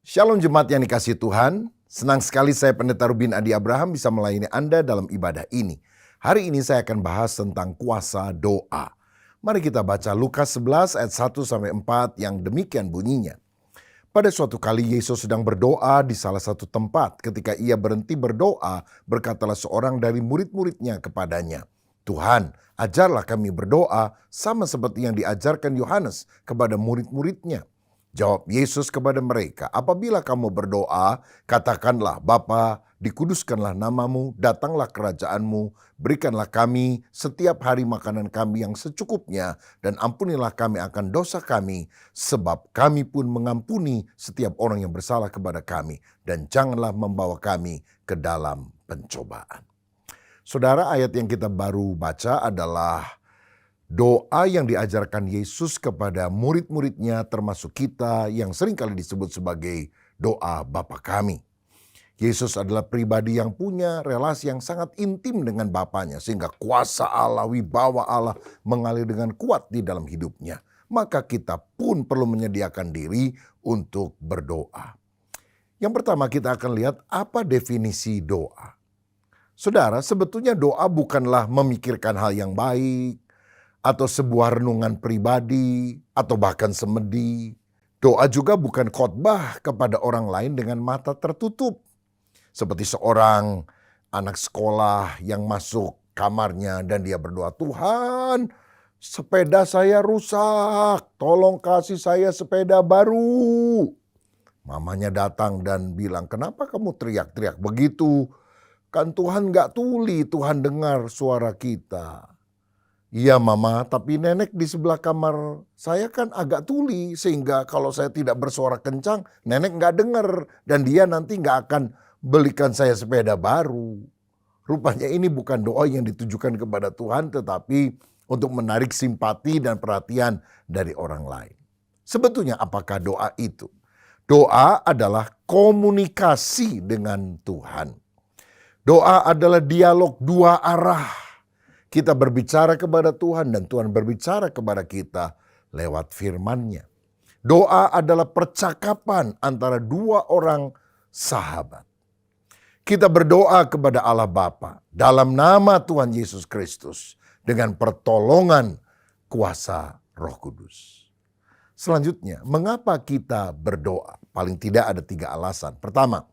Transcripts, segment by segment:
Shalom jemaat yang dikasihi Tuhan. Senang sekali saya Pendeta Rubin Adi Abraham bisa melayani Anda dalam ibadah ini. Hari ini saya akan bahas tentang kuasa doa. Mari kita baca Lukas 11 ayat 1-4 yang demikian bunyinya. Pada suatu kali Yesus sedang berdoa di salah satu tempat. Ketika ia berhenti berdoa, berkatalah seorang dari murid-muridnya kepadanya, "Tuhan, ajarlah kami berdoa sama seperti yang diajarkan Yohanes kepada murid-muridnya." Jawab Yesus kepada mereka, "Apabila kamu berdoa, katakanlah, Bapa, dikuduskanlah namamu, datanglah kerajaanmu, berikanlah kami setiap hari makanan kami yang secukupnya, dan ampunilah kami akan dosa kami, sebab kami pun mengampuni setiap orang yang bersalah kepada kami, dan janganlah membawa kami ke dalam pencobaan." Saudara, ayat yang kita baru baca adalah doa yang diajarkan Yesus kepada murid-muridnya termasuk kita yang seringkali disebut sebagai doa Bapa kami. Yesus adalah pribadi yang punya relasi yang sangat intim dengan Bapanya sehingga kuasa Allah, wibawa Allah mengalir dengan kuat di dalam hidupnya. Maka kita pun perlu menyediakan diri untuk berdoa. Yang pertama kita akan lihat apa definisi doa. Saudara, sebetulnya doa bukanlah memikirkan hal yang baik, atau sebuah renungan pribadi, atau bahkan semedi. Doa juga bukan khotbah kepada orang lain dengan mata tertutup. Seperti seorang anak sekolah yang masuk kamarnya dan dia berdoa, "Tuhan, sepeda saya rusak, tolong kasih saya sepeda baru." Mamanya datang dan bilang, "Kenapa kamu teriak-teriak begitu? Kan Tuhan gak tuli, Tuhan dengar suara kita." "Iya Mama, tapi nenek di sebelah kamar saya kan agak tuli sehingga kalau saya tidak bersuara kencang nenek gak dengar dan dia nanti gak akan belikan saya sepeda baru." Rupanya ini bukan doa yang ditujukan kepada Tuhan tetapi untuk menarik simpati dan perhatian dari orang lain. Sebetulnya apakah doa itu? Doa adalah komunikasi dengan Tuhan. Doa adalah dialog dua arah. Kita berbicara kepada Tuhan dan Tuhan berbicara kepada kita lewat firman-Nya. Doa adalah percakapan antara dua orang sahabat. Kita berdoa kepada Allah Bapa dalam nama Tuhan Yesus Kristus dengan pertolongan kuasa Roh Kudus. Selanjutnya, mengapa kita berdoa? Paling tidak ada 3 alasan. Pertama,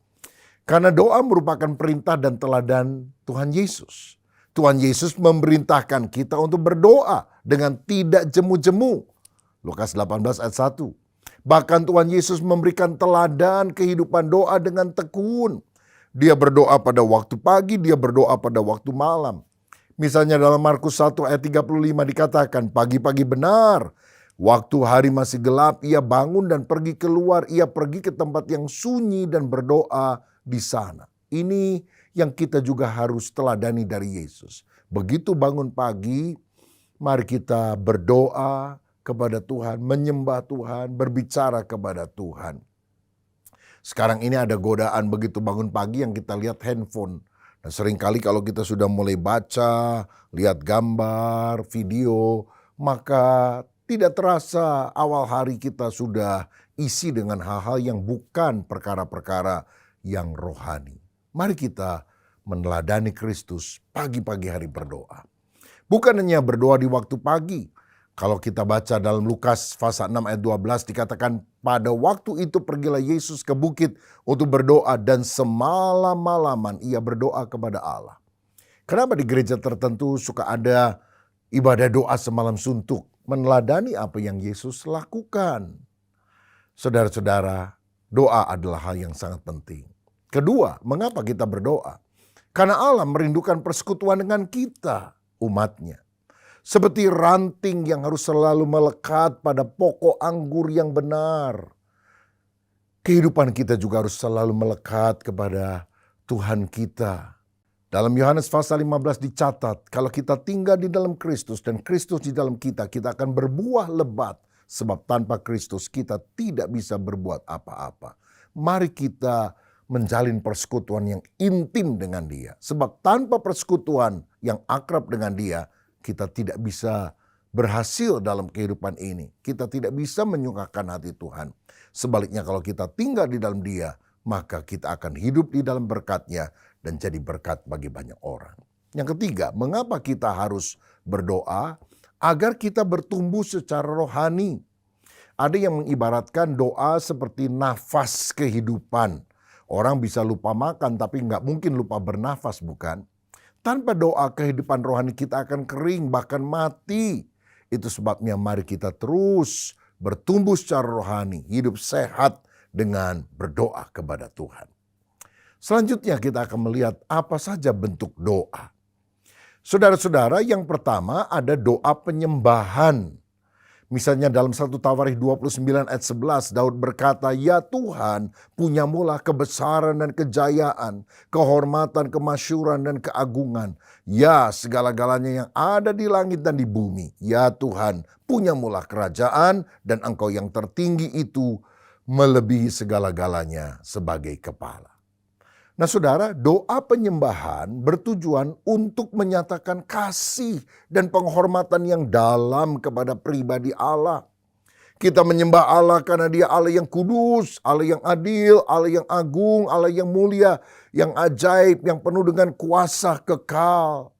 karena doa merupakan perintah dan teladan Tuhan Yesus. Tuhan Yesus memerintahkan kita untuk berdoa dengan tidak jemu-jemu. Lukas 18 ayat 1. Bahkan Tuhan Yesus memberikan teladan kehidupan doa dengan tekun. Dia berdoa pada waktu pagi, dia berdoa pada waktu malam. Misalnya dalam Markus 1 ayat 35 dikatakan, "Pagi-pagi benar, waktu hari masih gelap, ia bangun dan pergi keluar, ia pergi ke tempat yang sunyi dan berdoa di sana." Ini yang kita juga harus teladani dari Yesus. Begitu bangun pagi, mari kita berdoa kepada Tuhan, menyembah Tuhan, berbicara kepada Tuhan. Sekarang ini ada godaan begitu bangun pagi yang kita lihat handphone. Dan seringkali kalau kita sudah mulai baca, lihat gambar, video, maka tidak terasa awal hari kita sudah isi dengan hal-hal yang bukan perkara-perkara yang rohani. Mari kita meneladani Kristus pagi-pagi hari berdoa. Bukan hanya berdoa di waktu pagi. Kalau kita baca dalam Lukas pasal 6 ayat 12 dikatakan, "Pada waktu itu pergilah Yesus ke bukit untuk berdoa dan semalam-malaman ia berdoa kepada Allah." Kenapa di gereja tertentu suka ada ibadah doa semalam suntuk? Meneladani apa yang Yesus lakukan. Saudara-saudara, doa adalah hal yang sangat penting. Kedua, mengapa kita berdoa? Karena Allah merindukan persekutuan dengan kita, umatnya. Seperti ranting yang harus selalu melekat pada pokok anggur yang benar. Kehidupan kita juga harus selalu melekat kepada Tuhan kita. Dalam Yohanes pasal 15 dicatat, kalau kita tinggal di dalam Kristus dan Kristus di dalam kita, kita akan berbuah lebat. Sebab tanpa Kristus kita tidak bisa berbuat apa-apa. Mari kita menjalin persekutuan yang intim dengan Dia. Sebab tanpa persekutuan yang akrab dengan Dia, kita tidak bisa berhasil dalam kehidupan ini. Kita tidak bisa menyukakan hati Tuhan. Sebaliknya kalau kita tinggal di dalam Dia, maka kita akan hidup di dalam berkat-Nya dan jadi berkat bagi banyak orang. Yang ketiga, mengapa kita harus berdoa? Agar kita bertumbuh secara rohani. Ada yang mengibaratkan doa seperti nafas kehidupan. Orang bisa lupa makan tapi nggak mungkin lupa bernafas, bukan? Tanpa doa kehidupan rohani kita akan kering bahkan mati. Itu sebabnya mari kita terus bertumbuh secara rohani, hidup sehat dengan berdoa kepada Tuhan. Selanjutnya kita akan melihat apa saja bentuk doa. Saudara-saudara, yang pertama ada doa penyembahan. Misalnya dalam 1 Tawarikh 29 ayat 11, Daud berkata, "Ya Tuhan, punyamulah kebesaran dan kejayaan, kehormatan, kemasyuran dan keagungan. Ya segala-galanya yang ada di langit dan di bumi. Ya Tuhan, punyamulah kerajaan dan Engkau yang tertinggi itu melebihi segala-galanya sebagai kepala." Nah saudara, doa penyembahan bertujuan untuk menyatakan kasih dan penghormatan yang dalam kepada pribadi Allah. Kita menyembah Allah karena Dia Allah yang kudus, Allah yang adil, Allah yang agung, Allah yang mulia, yang ajaib, yang penuh dengan kuasa kekal.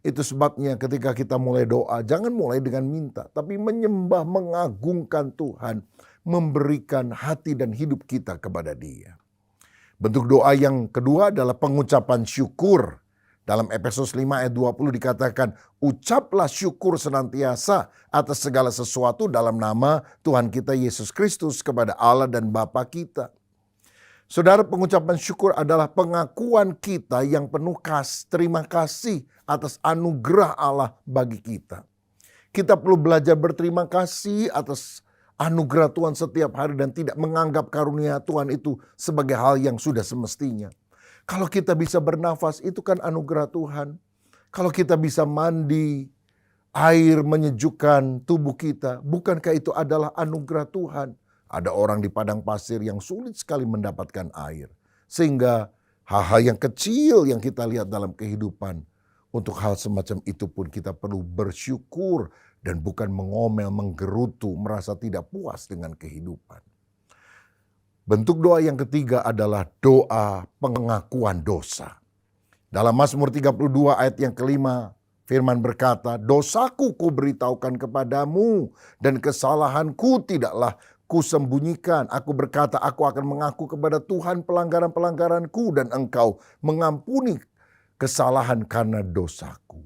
Itu sebabnya ketika kita mulai doa, jangan mulai dengan minta, tapi menyembah, mengagungkan Tuhan, memberikan hati dan hidup kita kepada Dia. Bentuk doa yang kedua adalah pengucapan syukur. Dalam Efesus 5 ayat 20 dikatakan, "Ucaplah syukur senantiasa atas segala sesuatu dalam nama Tuhan kita Yesus Kristus kepada Allah dan Bapa kita." Saudara, pengucapan syukur adalah pengakuan kita yang penuh terima kasih atas anugerah Allah bagi kita. Kita perlu belajar berterima kasih atas anugerah Tuhan setiap hari dan tidak menganggap karunia Tuhan itu sebagai hal yang sudah semestinya. Kalau kita bisa bernafas, itu kan anugerah Tuhan. Kalau kita bisa mandi, air menyejukkan tubuh kita, bukankah itu adalah anugerah Tuhan? Ada orang di padang pasir yang sulit sekali mendapatkan air. Sehingga hal-hal yang kecil yang kita lihat dalam kehidupan, untuk hal semacam itu pun kita perlu bersyukur dan bukan mengomel, menggerutu, merasa tidak puas dengan kehidupan. Bentuk doa yang ketiga adalah doa pengakuan dosa. Dalam Mazmur 32 ayat yang kelima, firman berkata, "Dosaku kuberitahukan kepadamu dan kesalahanku tidaklah kusembunyikan. Aku berkata, aku akan mengaku kepada Tuhan pelanggaran-pelanggaranku dan Engkau mengampuni kesalahan karena dosaku."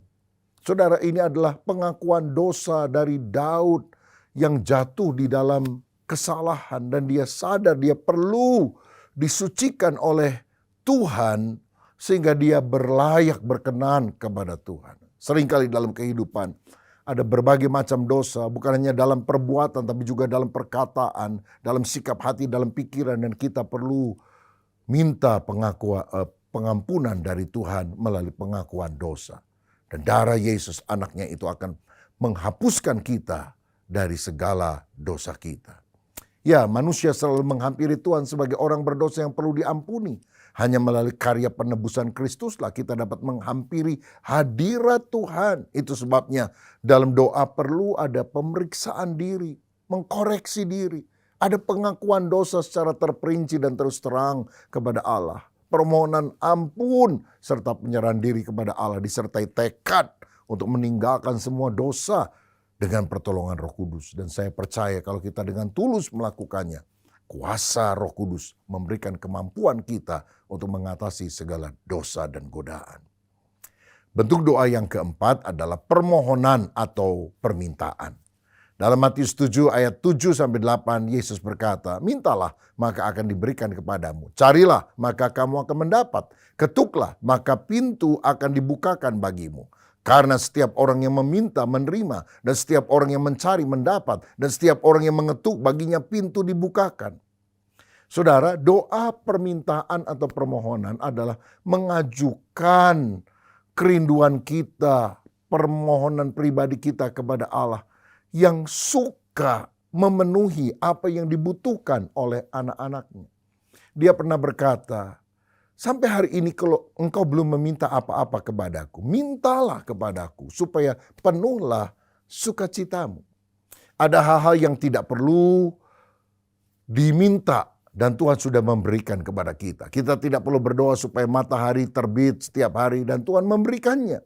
Saudara, ini adalah pengakuan dosa dari Daud yang jatuh di dalam kesalahan dan dia sadar dia perlu disucikan oleh Tuhan sehingga dia berlayak berkenan kepada Tuhan. Seringkali dalam kehidupan ada berbagai macam dosa, bukan hanya dalam perbuatan tapi juga dalam perkataan, dalam sikap hati, dalam pikiran, dan kita perlu minta pengampunan dari Tuhan melalui pengakuan dosa. Dan darah Yesus anaknya itu akan menghapuskan kita dari segala dosa kita. Ya, manusia selalu menghampiri Tuhan sebagai orang berdosa yang perlu diampuni. Hanya melalui karya penebusan Kristuslah kita dapat menghampiri hadirat Tuhan. Itu sebabnya dalam doa perlu ada pemeriksaan diri, mengkoreksi diri. Ada pengakuan dosa secara terperinci dan terus terang kepada Allah. Permohonan ampun serta penyerahan diri kepada Allah disertai tekad untuk meninggalkan semua dosa dengan pertolongan Roh Kudus. Dan saya percaya kalau kita dengan tulus melakukannya, kuasa Roh Kudus memberikan kemampuan kita untuk mengatasi segala dosa dan godaan. Bentuk doa yang keempat adalah permohonan atau permintaan. Dalam Matius 7 ayat 7-8 Yesus berkata, "Mintalah maka akan diberikan kepadamu. Carilah maka kamu akan mendapat. Ketuklah maka pintu akan dibukakan bagimu. Karena setiap orang yang meminta menerima, dan setiap orang yang mencari mendapat, dan setiap orang yang mengetuk baginya pintu dibukakan." Saudara, doa permintaan atau permohonan adalah mengajukan kerinduan kita, permohonan pribadi kita kepada Allah yang suka memenuhi apa yang dibutuhkan oleh anak-anaknya. Dia pernah berkata, "Sampai hari ini kalau engkau belum meminta apa-apa kepadaku, mintalah kepadaku supaya penuhlah sukacitamu. Ada hal-hal yang tidak perlu diminta dan Tuhan sudah memberikan kepada kita. Kita tidak perlu berdoa supaya matahari terbit setiap hari dan Tuhan memberikannya.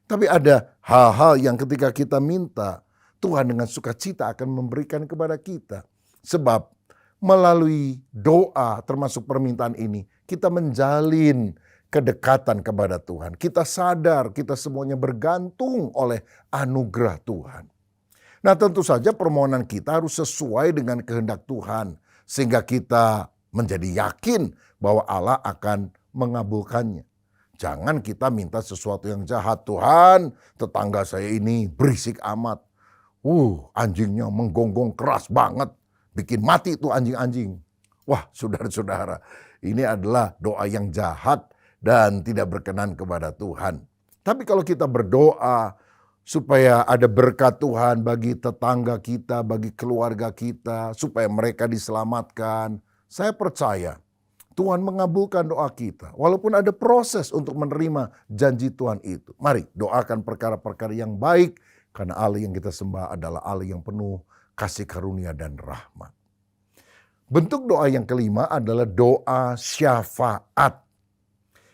Tapi ada hal-hal yang ketika kita minta, Tuhan dengan sukacita akan memberikan kepada kita. Sebab melalui doa termasuk permintaan ini, kita menjalin kedekatan kepada Tuhan. Kita sadar kita semuanya bergantung oleh anugerah Tuhan. Nah, tentu saja permohonan kita harus sesuai dengan kehendak Tuhan. Sehingga kita menjadi yakin bahwa Allah akan mengabulkannya. Jangan kita minta sesuatu yang jahat. Tuhan, tetangga saya ini berisik amat. Anjingnya menggonggong keras banget. Bikin mati tuh anjing-anjing. Wah, saudara-saudara, ini adalah doa yang jahat dan tidak berkenan kepada Tuhan. Tapi kalau kita berdoa supaya ada berkat Tuhan bagi tetangga kita, bagi keluarga kita, supaya mereka diselamatkan, saya percaya Tuhan mengabulkan doa kita. Walaupun ada proses untuk menerima janji Tuhan itu. Mari doakan perkara-perkara yang baik, karena Allah yang kita sembah adalah Allah yang penuh kasih karunia dan rahmat. Bentuk doa yang kelima adalah doa syafaat.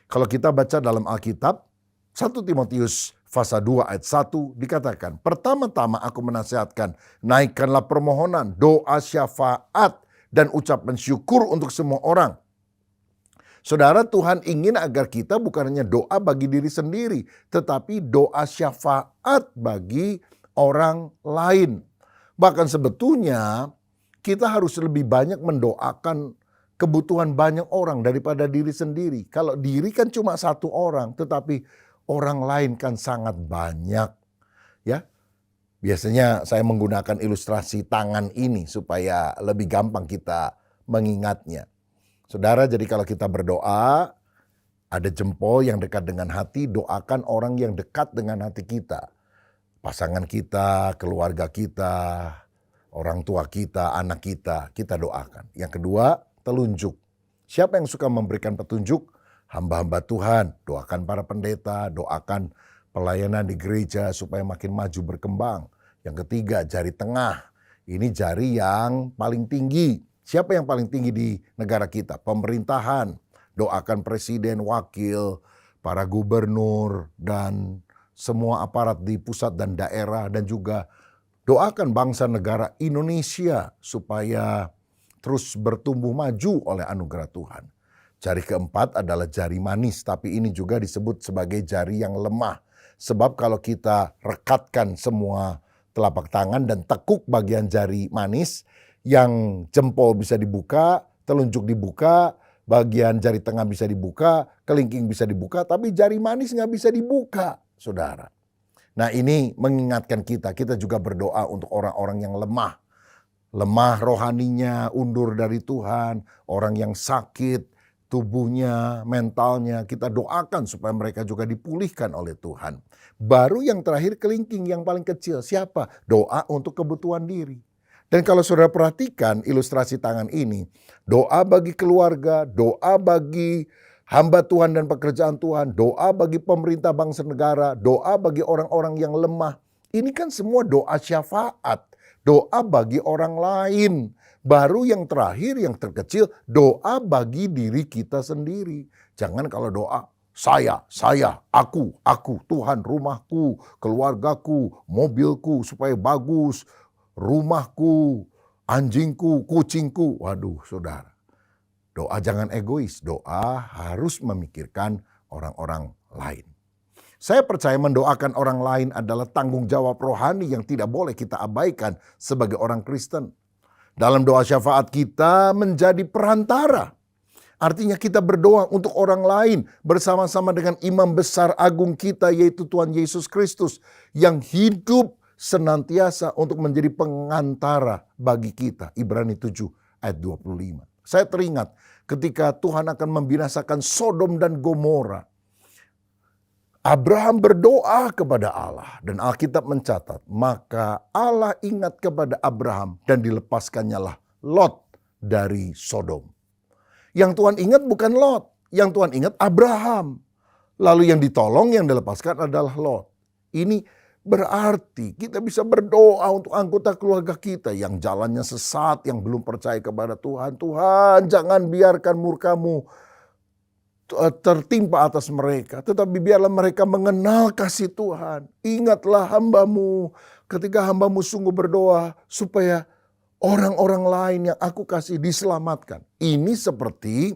Kalau kita baca dalam Alkitab, 1 Timotius pasal 2 ayat 1 dikatakan, pertama-tama aku menasihatkan, naikkanlah permohonan, doa syafaat, dan ucapan syukur untuk semua orang. Saudara, Tuhan ingin agar kita bukan hanya doa bagi diri sendiri, tetapi doa syafaat bagi orang lain. Bahkan sebetulnya kita harus lebih banyak mendoakan kebutuhan banyak orang daripada diri sendiri. Kalau diri kan cuma satu orang, tetapi orang lain kan sangat banyak. Ya, biasanya saya menggunakan ilustrasi tangan ini supaya lebih gampang kita mengingatnya. Saudara, jadi kalau kita berdoa, ada jempol yang dekat dengan hati, doakan orang yang dekat dengan hati kita. Pasangan kita, keluarga kita, orang tua kita, anak kita doakan. Yang kedua, telunjuk. Siapa yang suka memberikan petunjuk? Hamba-hamba Tuhan, doakan para pendeta, doakan pelayanan di gereja supaya makin maju berkembang. Yang ketiga, jari tengah. Ini jari yang paling tinggi. Siapa yang paling tinggi di negara kita? Pemerintahan. Doakan presiden, wakil, para gubernur, dan semua aparat di pusat dan daerah. Dan juga doakan bangsa negara Indonesia supaya terus bertumbuh maju oleh anugerah Tuhan. Jari keempat adalah jari manis, tapi ini juga disebut sebagai jari yang lemah. Sebab kalau kita rekatkan semua telapak tangan dan tekuk bagian jari manis, yang jempol bisa dibuka, telunjuk dibuka, bagian jari tengah bisa dibuka, kelingking bisa dibuka, tapi jari manis nggak bisa dibuka, saudara. Nah, ini mengingatkan kita juga berdoa untuk orang-orang yang lemah. Lemah rohaninya, undur dari Tuhan, orang yang sakit, tubuhnya, mentalnya, kita doakan supaya mereka juga dipulihkan oleh Tuhan. Baru yang terakhir kelingking yang paling kecil. Siapa? Doa untuk kebutuhan diri. Dan kalau saudara perhatikan ilustrasi tangan ini, doa bagi keluarga, doa bagi hamba Tuhan dan pekerjaan Tuhan, doa bagi pemerintah bangsa negara, doa bagi orang-orang yang lemah. Ini kan semua doa syafaat, doa bagi orang lain. Baru yang terakhir, yang terkecil, doa bagi diri kita sendiri. Jangan kalau doa, saya, aku, Tuhan, rumahku, keluargaku, mobilku supaya bagus, rumahku, anjingku, kucingku. Waduh, saudara. Doa jangan egois, doa harus memikirkan orang-orang lain. Saya percaya mendoakan orang lain adalah tanggung jawab rohani yang tidak boleh kita abaikan sebagai orang Kristen. Dalam doa syafaat kita menjadi perantara. Artinya kita berdoa untuk orang lain bersama-sama dengan imam besar agung kita yaitu Tuhan Yesus Kristus yang hidup senantiasa untuk menjadi pengantara bagi kita. Ibrani 7 ayat 25. Saya teringat ketika Tuhan akan membinasakan Sodom dan Gomora. Abraham berdoa kepada Allah dan Alkitab mencatat, maka Allah ingat kepada Abraham dan dilepaskannyalah Lot dari Sodom. Yang Tuhan ingat bukan Lot, yang Tuhan ingat Abraham. Lalu yang ditolong, yang dilepaskan adalah Lot. Ini Berarti kita bisa berdoa untuk anggota keluarga kita yang jalannya sesat, yang belum percaya kepada Tuhan. Tuhan, jangan biarkan murka-Mu tertimpa atas mereka. Tetapi biarlah mereka mengenal kasih Tuhan. Ingatlah hamba-Mu ketika hamba-Mu sungguh berdoa supaya orang-orang lain yang aku kasih diselamatkan. Ini seperti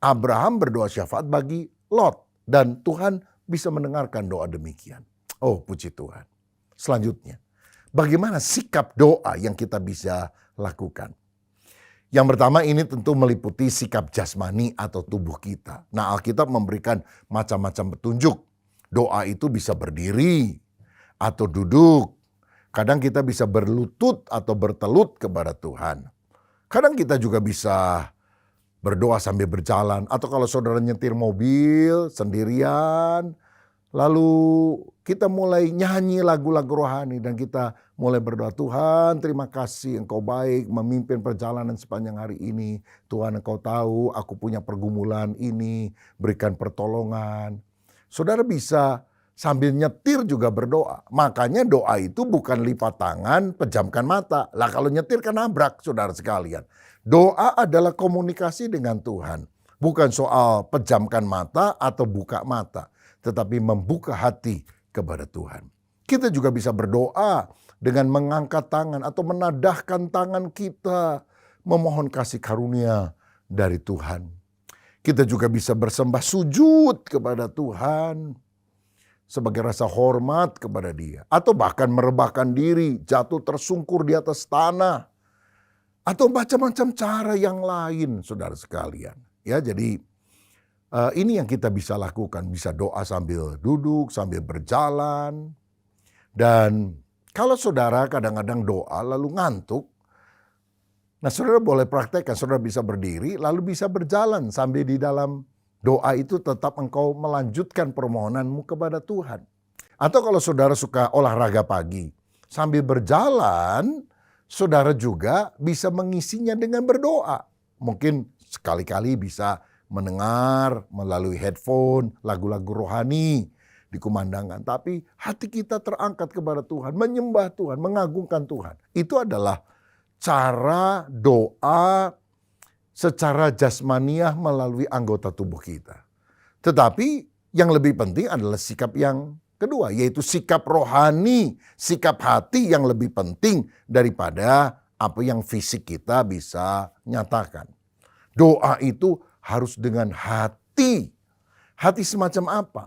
Abraham berdoa syafaat bagi Lot. Dan Tuhan bisa mendengarkan doa demikian. Oh, puji Tuhan. Selanjutnya, bagaimana sikap doa yang kita bisa lakukan? Yang pertama ini tentu meliputi sikap jasmani atau tubuh kita. Nah, Alkitab memberikan macam-macam petunjuk. Doa itu bisa berdiri atau duduk. Kadang kita bisa berlutut atau bertelut kepada Tuhan. Kadang kita juga bisa berdoa sambil berjalan. Atau kalau saudara nyetir mobil sendirian, lalu kita mulai nyanyi lagu-lagu rohani dan kita mulai berdoa, Tuhan terima kasih Engkau baik memimpin perjalanan sepanjang hari ini. Tuhan Engkau tahu aku punya pergumulan ini, berikan pertolongan. Saudara bisa sambil nyetir juga berdoa. Makanya doa itu bukan lipat tangan, pejamkan mata. Lah kalau nyetir kan nabrak saudara sekalian. Doa adalah komunikasi dengan Tuhan. Bukan soal pejamkan mata atau buka mata, tetapi membuka hati kepada Tuhan. Kita juga bisa berdoa dengan mengangkat tangan atau menadahkan tangan kita, memohon kasih karunia dari Tuhan. Kita juga bisa bersembah sujud kepada Tuhan sebagai rasa hormat kepada Dia, atau bahkan merebahkan diri, jatuh tersungkur di atas tanah, atau macam-macam cara yang lain, saudara sekalian. Ya, jadi ini yang kita bisa lakukan, bisa doa sambil duduk, sambil berjalan. Dan kalau saudara kadang-kadang doa lalu ngantuk, nah saudara boleh praktekkan, saudara bisa berdiri lalu bisa berjalan sambil di dalam doa itu tetap engkau melanjutkan permohonanmu kepada Tuhan. Atau kalau saudara suka olahraga pagi, sambil berjalan saudara juga bisa mengisinya dengan berdoa. Mungkin sekali-kali bisa mendengar melalui headphone lagu-lagu rohani dikumandangkan. Tapi hati kita terangkat kepada Tuhan, menyembah Tuhan, mengagungkan Tuhan. Itu adalah cara doa secara jasmaniah melalui anggota tubuh kita. Tetapi yang lebih penting adalah sikap yang kedua, yaitu sikap rohani, sikap hati yang lebih penting daripada apa yang fisik kita bisa nyatakan. Doa itu harus dengan hati. Hati semacam apa?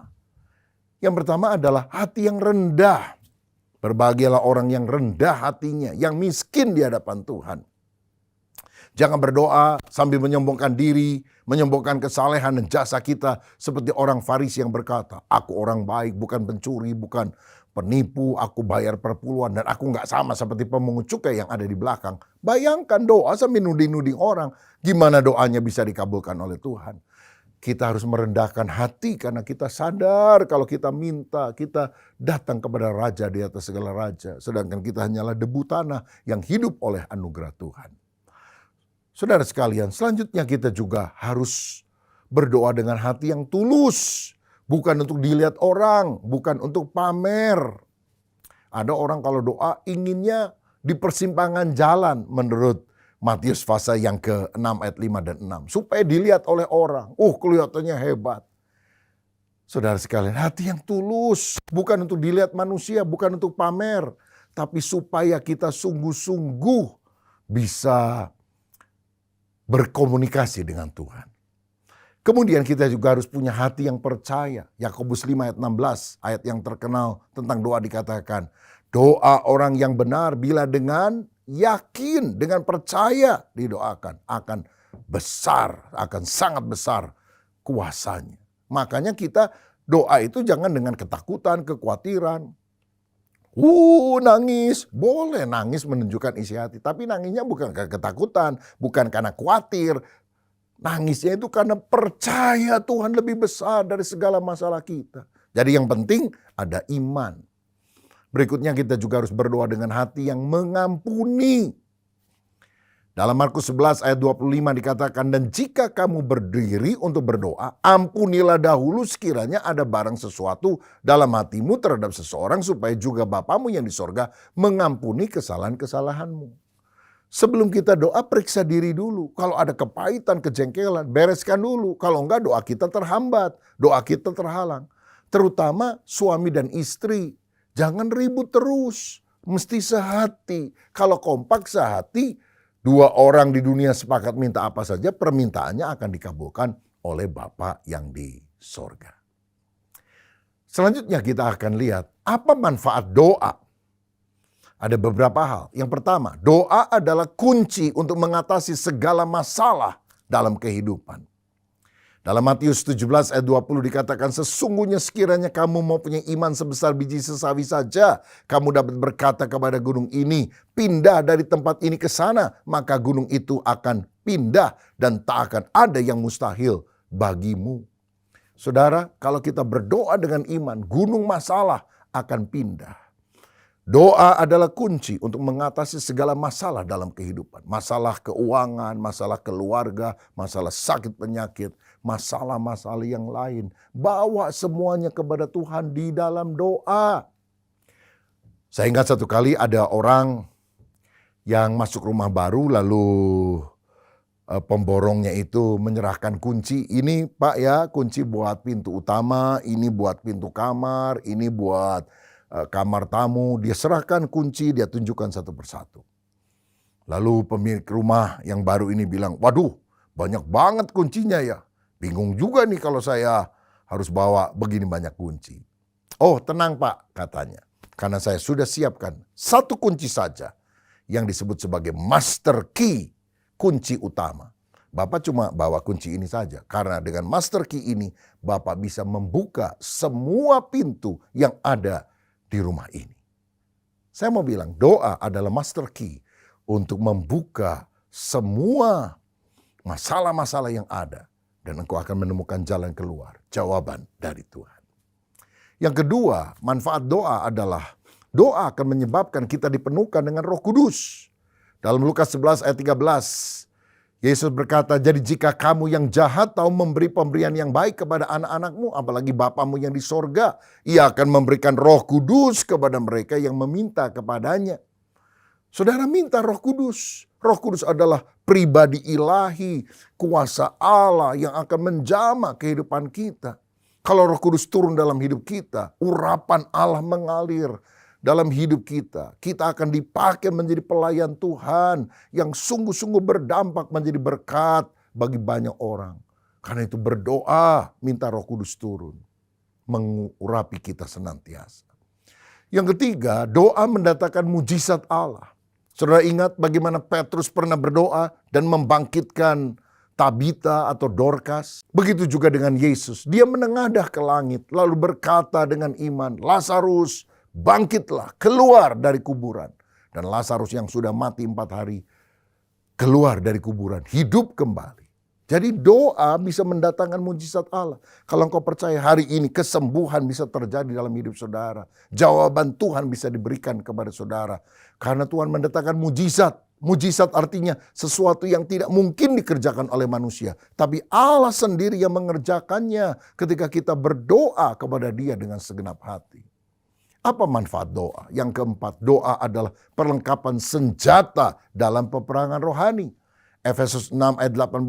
Yang pertama adalah hati yang rendah. Berbahagialah orang yang rendah hatinya, yang miskin di hadapan Tuhan. Jangan berdoa sambil menyombongkan diri, menyombongkan kesalehan dan jasa kita seperti orang Farisi yang berkata, aku orang baik, bukan pencuri, bukan penipu, aku bayar perpuluhan dan aku nggak sama seperti pemungut cukai yang ada di belakang. Bayangkan doa sambil nuding-nuding orang, gimana doanya bisa dikabulkan oleh Tuhan? Kita harus merendahkan hati karena kita sadar kalau kita minta, kita datang kepada Raja di atas segala raja. Sedangkan kita hanyalah debu tanah yang hidup oleh anugerah Tuhan. Saudara sekalian, selanjutnya kita juga harus berdoa dengan hati yang tulus. Bukan untuk dilihat orang, bukan untuk pamer. Ada orang kalau doa inginnya di persimpangan jalan menurut Matius pasal yang ke-6 ayat 5 dan 6. Supaya dilihat oleh orang. Kelihatannya hebat. Saudara sekalian, hati yang tulus. Bukan untuk dilihat manusia, bukan untuk pamer. Tapi supaya kita sungguh-sungguh bisa berkomunikasi dengan Tuhan. Kemudian kita juga harus punya hati yang percaya. Yakobus 5 ayat 16, ayat yang terkenal tentang doa dikatakan, doa orang yang benar bila dengan yakin, dengan percaya didoakan, akan besar, akan sangat besar kuasanya. Makanya kita doa itu jangan dengan ketakutan, kekhawatiran. Nangis, boleh nangis menunjukkan isi hati. Tapi nangisnya bukan karena ketakutan, bukan karena khawatir. Nangisnya itu karena percaya Tuhan lebih besar dari segala masalah kita. Jadi yang penting ada iman. Berikutnya kita juga harus berdoa dengan hati yang mengampuni. Dalam Markus 11 ayat 25 dikatakan, dan jika kamu berdiri untuk berdoa, ampunilah dahulu sekiranya ada barang sesuatu dalam hatimu terhadap seseorang, supaya juga Bapamu yang di sorga mengampuni kesalahan-kesalahanmu. Sebelum kita doa, periksa diri dulu. Kalau ada kepahitan, kejengkelan, bereskan dulu. Kalau enggak, doa kita terhambat, doa kita terhalang. Terutama suami dan istri, jangan ribut terus, mesti sehati. Kalau kompak sehati, dua orang di dunia sepakat minta apa saja, permintaannya akan dikabulkan oleh Bapa yang di sorga. Selanjutnya kita akan lihat apa manfaat doa. Ada beberapa hal. Yang pertama, doa adalah kunci untuk mengatasi segala masalah dalam kehidupan. Dalam Matius 17 ayat 20 dikatakan, sesungguhnya sekiranya kamu mau punya iman sebesar biji sesawi saja, kamu dapat berkata kepada gunung ini, pindah dari tempat ini ke sana, maka gunung itu akan pindah dan tak akan ada yang mustahil bagimu. Saudara, kalau kita berdoa dengan iman, gunung masalah akan pindah. Doa adalah kunci untuk mengatasi segala masalah dalam kehidupan. Masalah keuangan, masalah keluarga, masalah sakit penyakit, masalah-masalah yang lain. Bawa semuanya kepada Tuhan di dalam doa. Saya ingat satu kali ada orang yang masuk rumah baru, lalu pemborongnya itu menyerahkan kunci. Ini Pak ya, kunci buat pintu utama, ini buat pintu kamar, ini buat kamar tamu. Dia serahkan kunci, dia tunjukkan satu persatu. Lalu pemilik rumah yang baru ini bilang, waduh banyak banget kuncinya ya. Bingung juga nih kalau saya harus bawa begini banyak kunci. Oh tenang Pak, katanya. Karena saya sudah siapkan satu kunci saja yang disebut sebagai master key, kunci utama. Bapak cuma bawa kunci ini saja. Karena dengan master key ini, Bapak bisa membuka semua pintu yang ada di rumah ini. Saya mau bilang, doa adalah master key untuk membuka semua masalah-masalah yang ada. Dan engkau akan menemukan jalan keluar, jawaban dari Tuhan. Yang kedua, manfaat doa adalah doa akan menyebabkan kita dipenuhkan dengan Roh Kudus. Dalam Lukas 11 ayat 13, Yesus berkata, jadi jika kamu yang jahat tahu memberi pemberian yang baik kepada anak-anakmu, apalagi Bapamu yang di sorga, Ia akan memberikan Roh Kudus kepada mereka yang meminta kepadanya. Saudara minta Roh Kudus. Roh Kudus adalah pribadi ilahi, kuasa Allah yang akan menjamah kehidupan kita. Kalau Roh Kudus turun dalam hidup kita, urapan Allah mengalir dalam hidup kita. Kita akan dipakai menjadi pelayan Tuhan yang sungguh-sungguh berdampak menjadi berkat bagi banyak orang. Karena itu berdoa, minta Roh Kudus turun, mengurapi kita senantiasa. Yang ketiga, doa mendatangkan mujizat Allah. Saudara ingat bagaimana Petrus pernah berdoa dan membangkitkan Tabita atau Dorcas? Begitu juga dengan Yesus. Dia menengadah ke langit lalu berkata dengan iman, Lazarus, bangkitlah, keluar dari kuburan. Dan Lazarus yang sudah mati 4 hari, keluar dari kuburan, hidup kembali. Jadi doa bisa mendatangkan mujizat Allah. Kalau engkau percaya hari ini kesembuhan bisa terjadi dalam hidup saudara. Jawaban Tuhan bisa diberikan kepada saudara. Karena Tuhan mendatangkan mujizat. Mujizat artinya sesuatu yang tidak mungkin dikerjakan oleh manusia. Tapi Allah sendiri yang mengerjakannya ketika kita berdoa kepada Dia dengan segenap hati. Apa manfaat doa? Yang keempat, doa adalah perlengkapan senjata dalam peperangan rohani. Efesus 6 ayat 18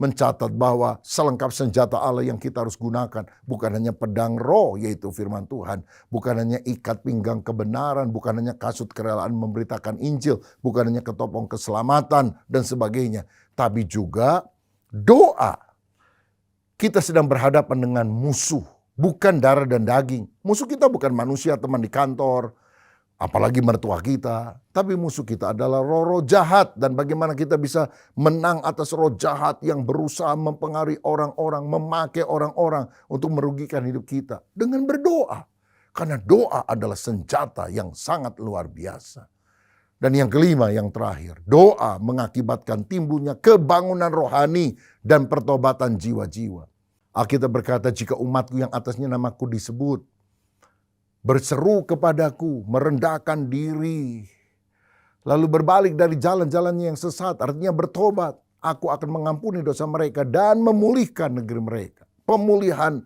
mencatat bahwa selengkap senjata Allah yang kita harus gunakan bukan hanya pedang roh yaitu firman Tuhan, bukan hanya ikat pinggang kebenaran, bukan hanya kasut kerelaan memberitakan Injil, bukan hanya ketopong keselamatan dan sebagainya, tapi juga doa. Kita sedang berhadapan dengan musuh, bukan darah dan daging. Musuh kita bukan manusia, teman di kantor, apalagi mertua kita. Tapi musuh kita adalah roh-roh jahat. Dan bagaimana kita bisa menang atas roh jahat yang berusaha mempengaruhi orang-orang, memakai orang-orang untuk merugikan hidup kita. Dengan berdoa. Karena doa adalah senjata yang sangat luar biasa. Dan yang kelima, yang terakhir. Doa mengakibatkan timbulnya kebangunan rohani dan pertobatan jiwa-jiwa. Alkitab berkata, jika umatku yang atasnya namaku disebut, berseru kepadaku, merendahkan diri, lalu berbalik dari jalan-jalannya yang sesat, artinya bertobat, aku akan mengampuni dosa mereka dan memulihkan negeri mereka. Pemulihan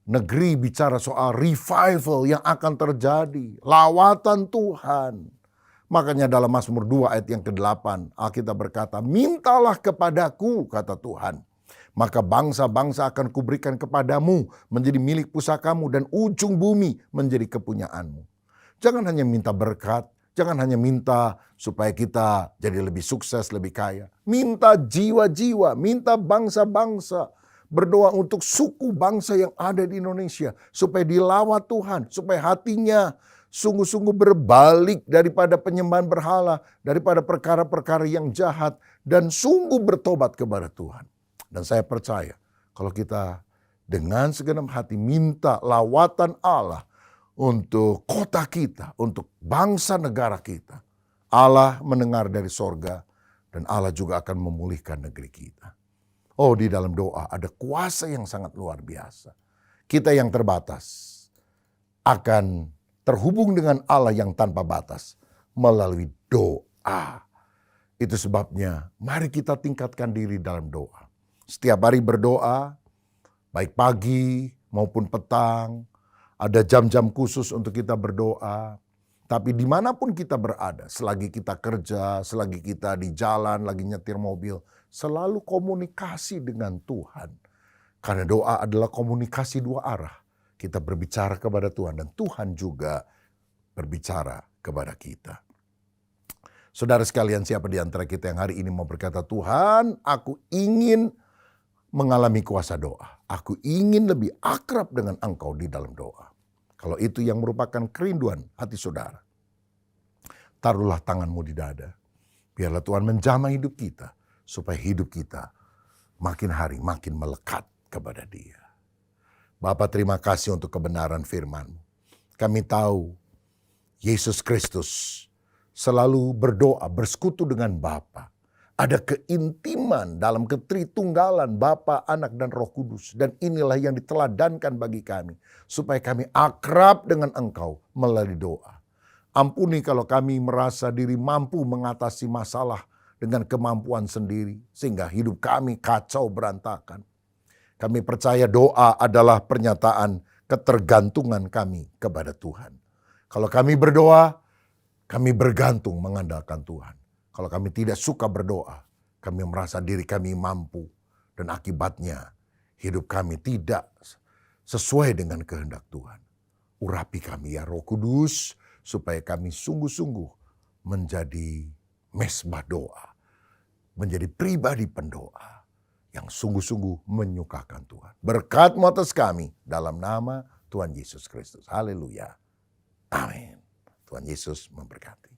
negeri bicara soal revival yang akan terjadi, lawatan Tuhan. Makanya dalam Mazmur 2 ayat yang ke-8, Alkitab berkata, mintalah kepadaku, kata Tuhan. Maka bangsa-bangsa akan kuberikan kepadamu menjadi milik pusakamu dan ujung bumi menjadi kepunyaanmu. Jangan hanya minta berkat, jangan hanya minta supaya kita jadi lebih sukses, lebih kaya. Minta jiwa-jiwa, minta bangsa-bangsa. Berdoa untuk suku bangsa yang ada di Indonesia supaya dilawat Tuhan, supaya hatinya sungguh-sungguh berbalik daripada penyembahan berhala, daripada perkara-perkara yang jahat, dan sungguh bertobat kepada Tuhan. Dan saya percaya kalau kita dengan segenap hati minta lawatan Allah untuk kota kita, untuk bangsa negara kita, Allah mendengar dari sorga dan Allah juga akan memulihkan negeri kita. Oh, di dalam doa ada kuasa yang sangat luar biasa. Kita yang terbatas akan terhubung dengan Allah yang tanpa batas melalui doa. Itu sebabnya mari kita tingkatkan diri dalam doa. Setiap hari berdoa, baik pagi maupun petang. Ada jam-jam khusus untuk kita berdoa. Tapi dimanapun kita berada, selagi kita kerja, selagi kita di jalan, lagi nyetir mobil, selalu komunikasi dengan Tuhan. Karena doa adalah komunikasi dua arah. Kita berbicara kepada Tuhan dan Tuhan juga berbicara kepada kita. Saudara sekalian, siapa di antara kita yang hari ini mau berkata, Tuhan, aku ingin mengalami kuasa doa. Aku ingin lebih akrab dengan Engkau di dalam doa. Kalau itu yang merupakan kerinduan hati saudara, taruhlah tanganmu di dada. Biarlah Tuhan menjamah hidup kita, supaya hidup kita makin hari makin melekat kepada Dia. Bapa, terima kasih untuk kebenaran firman-Mu. Kami tahu Yesus Kristus selalu berdoa, bersekutu dengan Bapa. Ada keintiman dalam ketritunggalan Bapa, Anak, dan Roh Kudus. Dan inilah yang diteladankan bagi kami. Supaya kami akrab dengan Engkau melalui doa. Ampuni kalau kami merasa diri mampu mengatasi masalah dengan kemampuan sendiri. Sehingga hidup kami kacau berantakan. Kami percaya doa adalah pernyataan ketergantungan kami kepada Tuhan. Kalau kami berdoa, kami bergantung mengandalkan Tuhan. Kalau kami tidak suka berdoa, kami merasa diri kami mampu. Dan akibatnya hidup kami tidak sesuai dengan kehendak Tuhan. Urapi kami ya Roh Kudus, supaya kami sungguh-sungguh menjadi mesbah doa. Menjadi pribadi pendoa yang sungguh-sungguh menyukakan Tuhan. Berkat-Mu atas kami dalam nama Tuhan Yesus Kristus. Haleluya. Amin. Tuhan Yesus memberkati.